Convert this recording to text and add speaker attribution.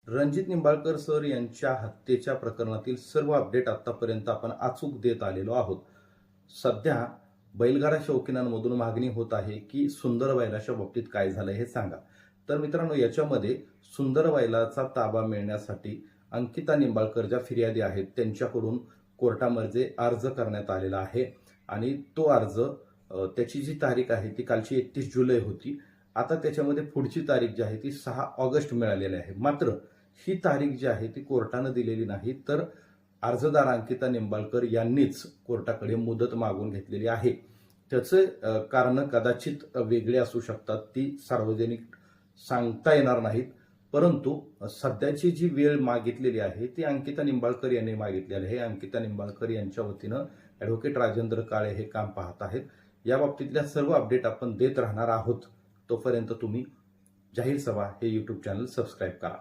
Speaker 1: Ranjit Nimbalkar sir यांच्या हत्येच्या प्रकरणातील सर्व अपडेट आतापर्यंत आपण अचूक देत आलेलो आहोत. सध्या बैलगाडा शौकीनांमधून मागणी होत आहे की सुंदर बैलाच्या बाबतीत काय झालं हे सांगा. तर मित्रांनो, याच्यामध्ये सुंदर बैलाचा ताबा मिळण्यासाठी अंकिता निंबाळकर ज्या फिर्यादी आहेत त्यांच्याकडून कोर्टामध्ये अर्ज करण्यात आलेला आहे आणि तो अर्ज त्याची जी तारीख आहे ती कालची 31 जुलै होती. आता त्याच्यामध्ये पुढची तारीख जी आहे ती 6 ऑगस्ट मिळालेली आहे. मात्र ही तारीख जी आहे ती कोर्टानं दिलेली नाही, तर अर्जदार अंकिता निंबाळकर यांनीच कोर्टाकडे मुदत मागून घेतलेली आहे. त्याचे कारण कदाचित वेगळे असू शकतात, ती सार्वजनिक सांगता येणार नाहीत. परंतु सध्याची जी वेळ मागितलेली आहे ती अंकिता निंबाळकर यांनी मागितलेली आहे. अंकिता निंबाळकर यांच्या वतीनं ॲडव्होकेट राजेंद्र काळे हे काम पाहत आहेत. या बाबतीतल्या सर्व अपडेट आपण देत राहणार आहोत. तोपर्यंत तुम्ही जाहीर सभा हे YouTube चॅनल सबस्क्राईब करा.